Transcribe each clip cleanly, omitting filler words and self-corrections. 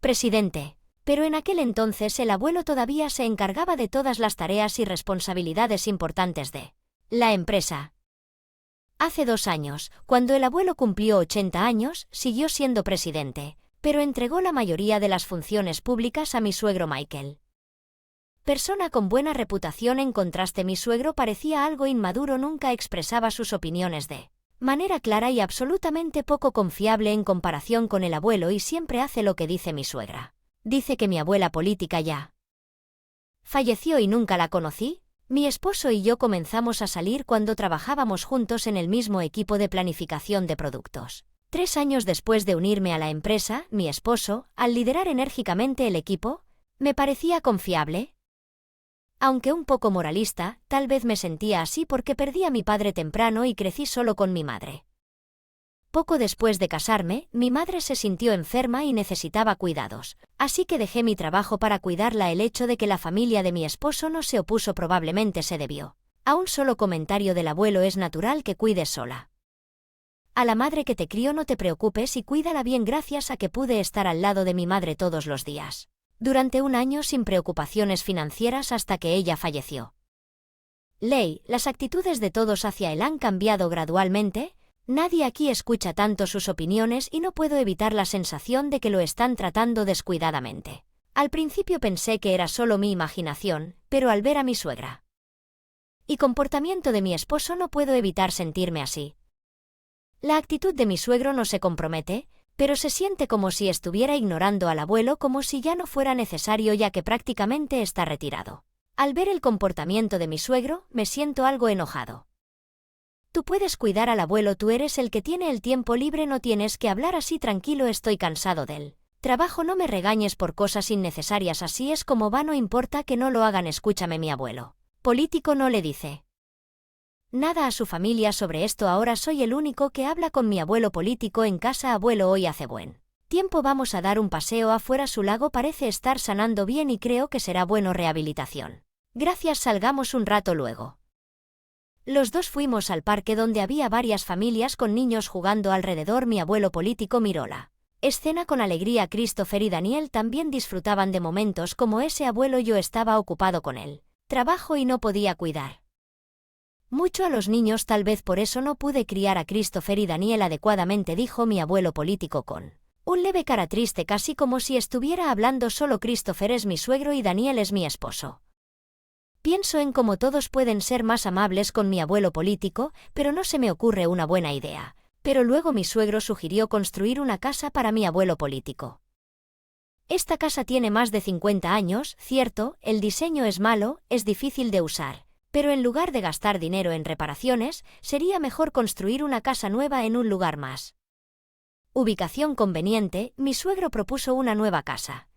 Presidente. Pero en aquel entonces el abuelo todavía se encargaba de todas las tareas y responsabilidades importantes de la empresa. Hace 2 años, cuando el abuelo cumplió 80 años, siguió siendo presidente, pero entregó la mayoría de las funciones públicas a mi suegro Michael. Persona con buena reputación, en contraste, mi suegro parecía algo inmaduro, nunca expresaba sus opiniones de manera clara y absolutamente poco confiable en comparación con el abuelo, y siempre hace lo que dice mi suegra. Dice que mi abuela política ya falleció y nunca la conocí. Mi esposo y yo comenzamos a salir cuando trabajábamos juntos en el mismo equipo de planificación de productos. 3 años después de unirme a la empresa, mi esposo, al liderar enérgicamente el equipo, me parecía confiable. Aunque un poco moralista, tal vez me sentía así porque perdí a mi padre temprano y crecí solo con mi madre. Poco después de casarme, mi madre se sintió enferma y necesitaba cuidados, así que dejé mi trabajo para cuidarla. El hecho de que la familia de mi esposo no se opuso probablemente se debió a un solo comentario del abuelo: es natural que cuides sola a la madre que te crió, no te preocupes y cuídala bien. Gracias a que pude estar al lado de mi madre todos los días durante 1 año sin preocupaciones financieras hasta que ella falleció. Las actitudes de todos hacia él han cambiado gradualmente. Nadie aquí escucha tanto sus opiniones y no puedo evitar la sensación de que lo están tratando descuidadamente. Al principio pensé que era solo mi imaginación, pero al ver a mi suegra y comportamiento de mi esposo no puedo evitar sentirme así. La actitud de mi suegro no se compromete, pero se siente como si estuviera ignorando al abuelo, como si ya no fuera necesario ya que prácticamente está retirado. Al ver el comportamiento de mi suegro, me siento algo enojado. Tú puedes cuidar al abuelo, tú eres el que tiene el tiempo libre, no tienes que hablar así. Tranquilo, estoy cansado del trabajo, no me regañes por cosas innecesarias, así es como va, no importa que no lo hagan. Escúchame, mi abuelo político no le dice nada a su familia sobre esto. Ahora soy el único que habla con mi abuelo político en casa. Abuelo, hoy hace buen tiempo, vamos a dar un paseo afuera, su lago parece estar sanando bien y creo que será bueno rehabilitación. Gracias, salgamos un rato luego. Los dos fuimos al parque donde había varias familias con niños jugando alrededor. Mi abuelo político miró la escena con alegría. Christopher y Daniel también disfrutaban de momentos como ese. Abuelo, yo estaba ocupado con el trabajo y no podía cuidar mucho a los niños, tal vez por eso no pude criar a Christopher y Daniel adecuadamente, dijo mi abuelo político con un leve cara triste, casi como si estuviera hablando solo. Christopher es mi suegro y Daniel es mi esposo. Pienso en cómo todos pueden ser más amables con mi abuelo político, pero no se me ocurre una buena idea. Pero luego mi suegro sugirió construir una casa para mi abuelo político. Esta casa tiene más de 50 años, cierto, el diseño es malo, es difícil de usar, pero en lugar de gastar dinero en reparaciones, sería mejor construir una casa nueva en un lugar más ubicación conveniente. Mi suegro propuso una nueva casa.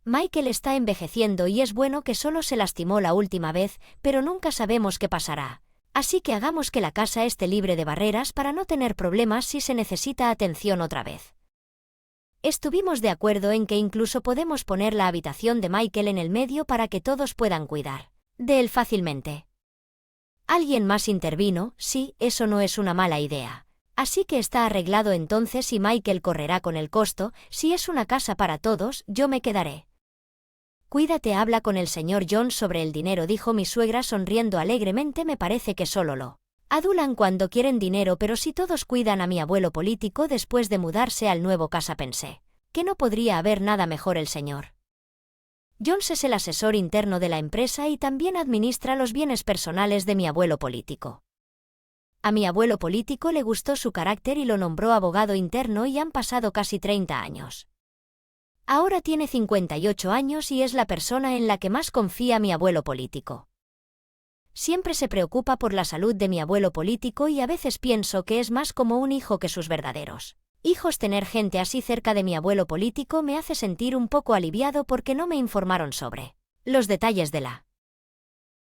Michael está envejeciendo y es bueno que solo se lastimó la última vez, pero nunca sabemos qué pasará. Así que hagamos que la casa esté libre de barreras para no tener problemas si se necesita atención otra vez. Estuvimos de acuerdo en que incluso podemos poner la habitación de Michael en el medio para que todos puedan cuidar de él fácilmente. Alguien más intervino: sí, eso no es una mala idea. Así que está arreglado entonces y Michael correrá con el costo. Si es una casa para todos, yo me quedaré. Cuídate, habla con el señor Jones sobre el dinero, dijo mi suegra sonriendo alegremente. Me parece que solo lo adulan cuando quieren dinero, pero si todos cuidan a mi abuelo político después de mudarse al nuevo casa, pensé que no podría haber nada mejor. El señor Jones es el asesor interno de la empresa y también administra los bienes personales de mi abuelo político. A mi abuelo político le gustó su carácter y lo nombró abogado interno y han pasado casi 30 años. Ahora tiene 58 años y es la persona en la que más confía mi abuelo político. Siempre se preocupa por la salud de mi abuelo político y a veces pienso que es más como un hijo que sus verdaderos hijos. Tener gente así cerca de mi abuelo político me hace sentir un poco aliviado porque no me informaron sobre los detalles de la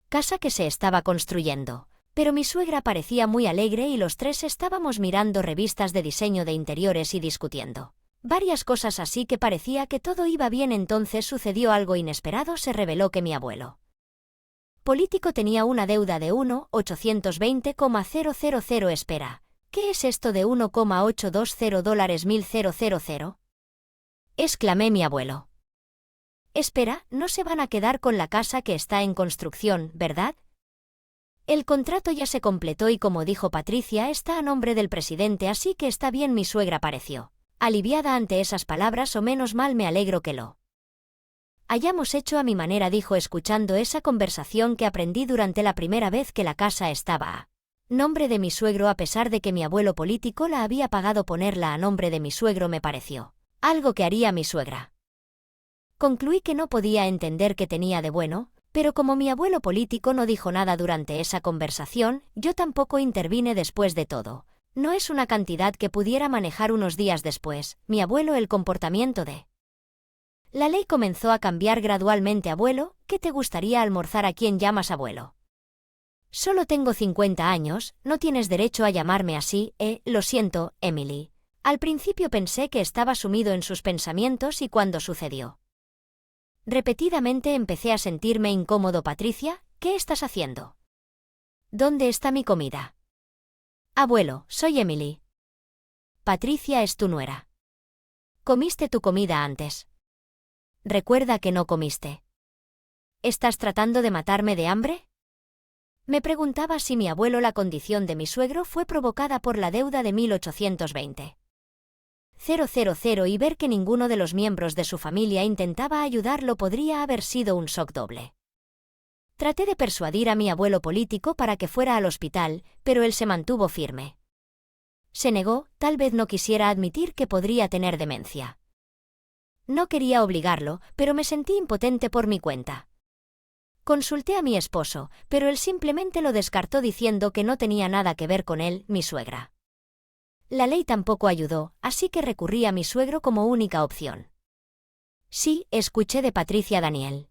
casa que se estaba construyendo. Pero mi suegra parecía muy alegre y los tres estábamos mirando revistas de diseño de interiores y discutiendo varias cosas, así que parecía que todo iba bien. Entonces sucedió algo inesperado. Se reveló que mi abuelo político tenía una deuda de $1.820,000. Espera, ¿qué es esto de $1,820,000? exclamé mi abuelo. Espera, no se van a quedar con la casa que está en construcción, ¿verdad? El contrato ya se completó y como dijo Patricia está a nombre del presidente, así que está bien. Mi suegra pareció aliviada ante esas palabras, o menos mal me alegro que lo hayamos hecho a mi manera, dijo escuchando esa conversación que aprendí durante la primera vez que la casa estaba a nombre de mi suegro, a pesar de que mi abuelo político la había pagado. Ponerla a nombre de mi suegro me pareció algo que haría mi suegra. Concluí que no podía entender qué tenía de bueno, pero como mi abuelo político no dijo nada durante esa conversación, yo tampoco intervine. Después de todo, no es una cantidad que pudiera manejar. Unos días después, mi abuelo, el comportamiento de la ley comenzó a cambiar gradualmente. Abuelo, ¿qué te gustaría almorzar? ¿A quién llamas abuelo? Solo tengo 50 años, no tienes derecho a llamarme así, lo siento, Emily. Al principio pensé que estaba sumido en sus pensamientos y cuando sucedió repetidamente empecé a sentirme incómodo. Patricia, ¿qué estás haciendo? ¿Dónde está mi comida? Abuelo, soy Emily. Patricia es tu nuera. ¿Comiste tu comida antes? Recuerda que no comiste. ¿Estás tratando de matarme de hambre? Me preguntaba si mi abuelo. La condición de mi suegro fue provocada por la deuda de 1820. 000 y ver que ninguno de los miembros de su familia intentaba ayudarlo podría haber sido un shock doble. Traté de persuadir a mi abuelo político para que fuera al hospital, pero él se mantuvo firme. Se negó, tal vez no quisiera admitir que podría tener demencia. No quería obligarlo, pero me sentí impotente por mi cuenta. Consulté a mi esposo, pero él simplemente lo descartó diciendo que no tenía nada que ver con él. Mi suegra. La ley tampoco ayudó, así que recurrí a mi suegro como única opción. Sí, escuché de Patricia. Daniel.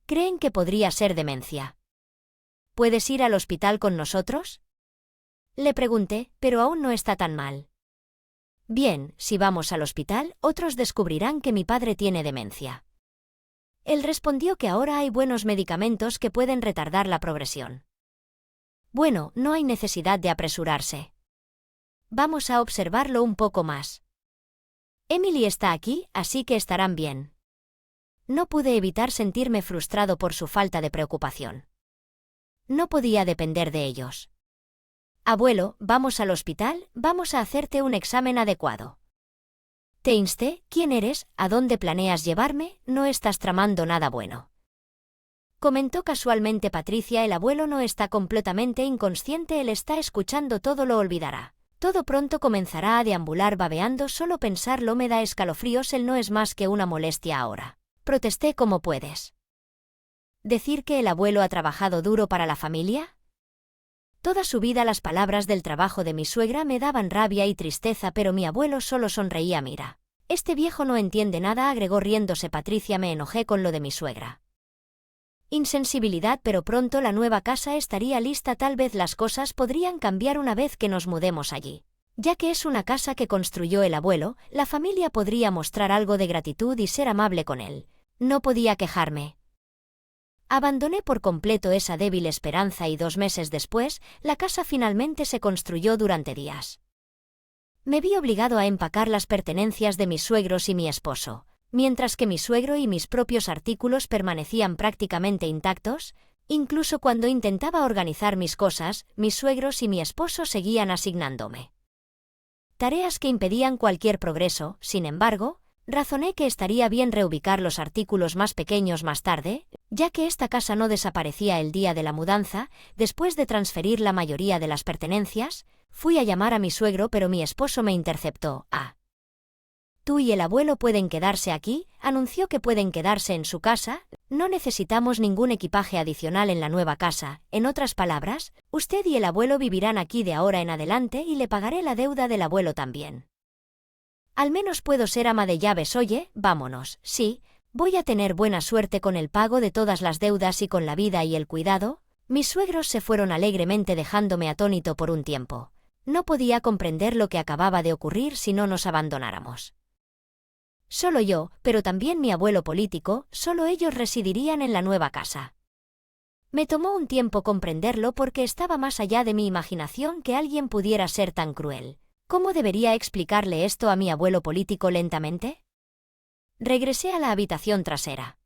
¿Creen que podría ser demencia? ¿Puedes ir al hospital con nosotros? Le pregunté, pero aún no está tan mal. Bien, si vamos al hospital, otros descubrirán que mi padre tiene demencia. Él respondió que ahora hay buenos medicamentos que pueden retardar la progresión. Bueno, no hay necesidad de apresurarse. Vamos a observarlo un poco más. Emily está aquí, así que estarán bien. No pude evitar sentirme frustrado por su falta de preocupación. No podía depender de ellos. Abuelo, vamos al hospital, vamos a hacerte un examen adecuado. Te insté, ¿quién eres? ¿A dónde planeas llevarme? No estás tramando nada bueno. Comentó casualmente Patricia. El abuelo no está completamente inconsciente, él está escuchando todo. Lo olvidará. Todo pronto comenzará a deambular babeando. Solo pensarlo me da escalofríos. Él no es más que una molestia ahora. Protesté. ¿Cómo puedes decir que el abuelo ha trabajado duro para la familia? Toda su vida las palabras del trabajo de mi suegra me daban rabia y tristeza, pero mi abuelo solo sonreía. Mira, este viejo no entiende nada, agregó riéndose Patricia. Me enojé con lo de mi suegra. Insensibilidad, pero pronto la nueva casa estaría lista. Tal vez las cosas podrían cambiar una vez que nos mudemos allí. Ya que es una casa que construyó el abuelo, la familia podría mostrar algo de gratitud y ser amable con él. No podía quejarme. Abandoné por completo esa débil esperanza y 2 meses después, la casa finalmente se construyó. Durante días me vi obligado a empacar las pertenencias de mis suegros y mi esposo. Mientras que mi suegro y mis propios artículos permanecían prácticamente intactos, incluso cuando intentaba organizar mis cosas, mis suegros y mi esposo seguían asignándome tareas que impedían cualquier progreso. Sin embargo, razoné que estaría bien reubicar los artículos más pequeños más tarde, ya que esta casa no desaparecía el día de la mudanza. Después de transferir la mayoría de las pertenencias, fui a llamar a mi suegro, pero mi esposo me interceptó. Tú y el abuelo pueden quedarse aquí, anunció. Que pueden quedarse en su casa, no necesitamos ningún equipaje adicional en la nueva casa. En otras palabras, usted y el abuelo vivirán aquí de ahora en adelante y le pagaré la deuda del abuelo también. Al menos puedo ser ama de llaves. Oye, vámonos. Sí, voy a tener buena suerte con el pago de todas las deudas y con la vida y el cuidado. Mis suegros se fueron alegremente dejándome atónito por un tiempo. No podía comprender lo que acababa de ocurrir si no nos abandonáramos. Solo yo, pero también mi abuelo político, solo ellos residirían en la nueva casa. Me tomó un tiempo comprenderlo porque estaba más allá de mi imaginación que alguien pudiera ser tan cruel. ¿Cómo debería explicarle esto a mi abuelo político lentamente? Regresé a la habitación trasera.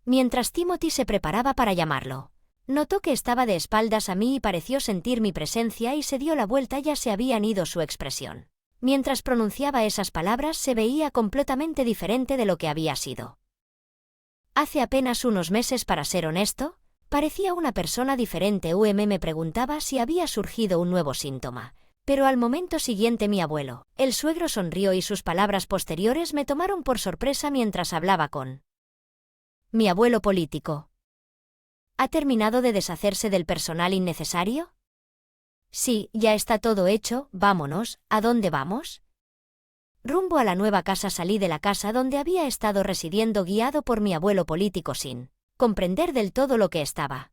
Mientras Timothy se preparaba para llamarlo, notó que estaba de espaldas a mí y pareció sentir mi presencia y se dio la vuelta. Ya se habían ido su expresión. Mientras pronunciaba esas palabras se veía completamente diferente de lo que había sido. Hace apenas unos meses, para ser honesto, parecía una persona diferente. Me preguntaba si había surgido un nuevo síntoma. Pero al momento siguiente mi abuelo, el suegro, sonrió y sus palabras posteriores me tomaron por sorpresa mientras hablaba con mi abuelo político. ¿Ha terminado de deshacerse del personal innecesario? Sí, ya está todo hecho. Vámonos. ¿A dónde vamos? Rumbo a la nueva casa. Salí de la casa donde había estado residiendo, guiado por mi abuelo político sin comprender del todo lo que estaba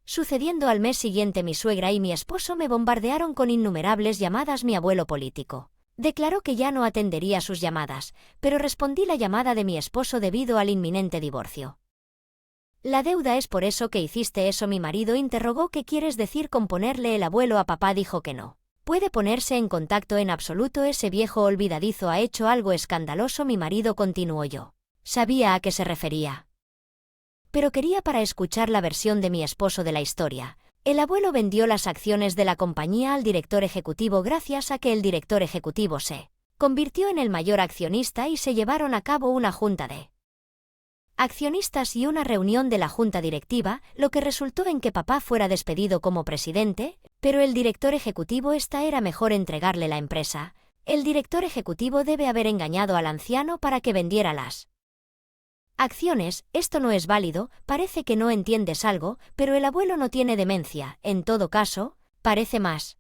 sucediendo. Al mes siguiente mi suegra y mi esposo me bombardearon con innumerables llamadas. Mi abuelo político declaró que ya no atendería sus llamadas, pero respondí la llamada de mi esposo debido al inminente divorcio. ¿La deuda es por eso que hiciste eso? Mi marido interrogó. ¿Qué quieres decir con ponerle el abuelo a papá? Dijo que no puede ponerse en contacto en absoluto. Ese viejo olvidadizo ha hecho algo escandaloso. Mi marido continuó. Yo sabía a qué se refería, pero quería para escuchar la versión de mi esposo de la historia. El abuelo vendió las acciones de la compañía al director ejecutivo, gracias a que el director ejecutivo se convirtió en el mayor accionista y se llevaron a cabo una junta de accionistas y una reunión de la junta directiva, lo que resultó en que papá fuera despedido como presidente, pero el director ejecutivo era mejor entregarle la empresa. El director ejecutivo debe haber engañado al anciano para que vendiera las acciones. Esto no es válido. Parece que no entiendes algo, pero el abuelo no tiene demencia. En todo caso, parece más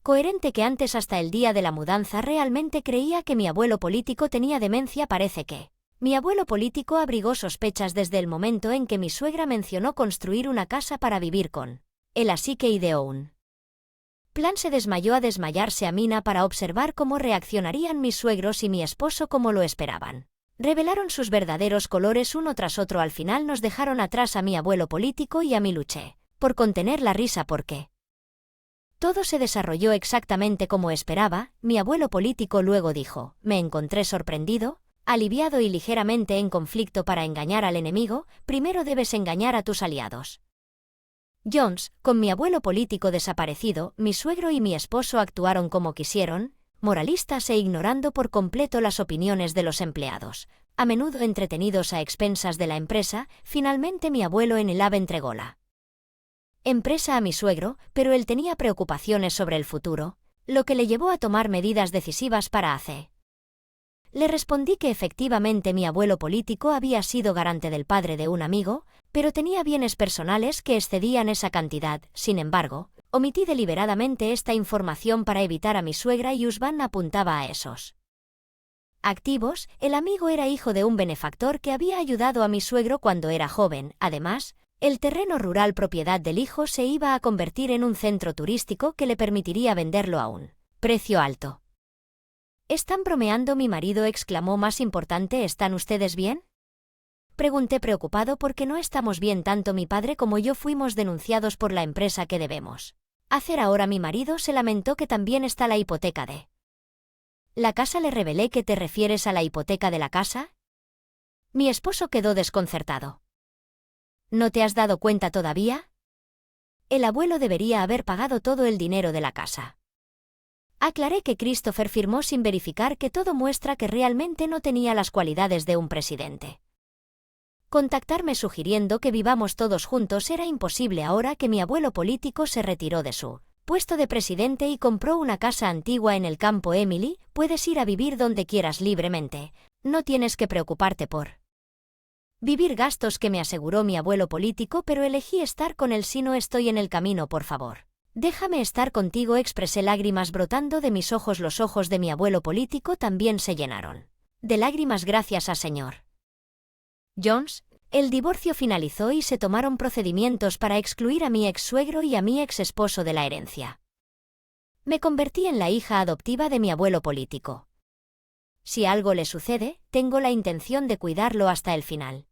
coherente que antes. Hasta el día de la mudanza realmente creía que mi abuelo político tenía demencia. Parece que mi abuelo político abrigó sospechas desde el momento en que mi suegra mencionó construir una casa para vivir con él, así que ideó un plan. Se desmayó. A desmayarse a Mina para observar cómo reaccionarían mis suegros y mi esposo. Como lo esperaban, revelaron sus verdaderos colores uno tras otro. Al final nos dejaron atrás a mi abuelo político y a mí. Luché por contener la risa porque todo se desarrolló exactamente como esperaba. Mi abuelo político luego dijo: me encontré sorprendido, aliviado y ligeramente en conflicto. Para engañar al enemigo, primero debes engañar a tus aliados. Jones, con mi abuelo político desaparecido, mi suegro y mi esposo actuaron como quisieron, moralistas e ignorando por completo las opiniones de los empleados, a menudo entretenidos a expensas de la empresa. Finalmente mi abuelo en el AB entregó la empresa a mi suegro, pero él tenía preocupaciones sobre el futuro, lo que le llevó a tomar medidas decisivas para hacer. Le respondí que efectivamente mi abuelo político había sido garante del padre de un amigo, pero tenía bienes personales que excedían esa cantidad. Sin embargo, omití deliberadamente esta información para evitar a mi suegra y Usman apuntaba a esos activos. El amigo era hijo de un benefactor que había ayudado a mi suegro cuando era joven. Además, el terreno rural propiedad del hijo se iba a convertir en un centro turístico que le permitiría venderlo a un precio alto. ¿Están bromeando? Mi marido exclamó. Más importante, ¿están ustedes bien? Pregunté preocupado. Porque no estamos bien. Tanto mi padre como yo fuimos denunciados por la empresa. ¿Qué debemos hacer ahora? Mi marido se lamentó. Que también está la hipoteca de la casa. Le revelé. ¿Qué te refieres a la hipoteca de la casa? Mi esposo quedó desconcertado. ¿No te has dado cuenta todavía? El abuelo debería haber pagado todo el dinero de la casa. Aclaré que Christopher firmó sin verificar, que todo muestra que realmente no tenía las cualidades de un presidente. Contactarme sugiriendo que vivamos todos juntos era imposible ahora que mi abuelo político se retiró de su puesto de presidente y compró una casa antigua en el campo. Emily, puedes ir a vivir donde quieras libremente. No tienes que preocuparte por vivir gastos, que me aseguró mi abuelo político, pero elegí estar con él. Si no estoy en el camino, por favor, déjame estar contigo. Expresé, lágrimas brotando de mis ojos. Los ojos de mi abuelo político también se llenaron de lágrimas. Gracias a señor Jones, el divorcio finalizó y se tomaron procedimientos para excluir a mi ex suegro y a mi ex esposo de la herencia. Me convertí en la hija adoptiva de mi abuelo político. Si algo le sucede, tengo la intención de cuidarlo hasta el final.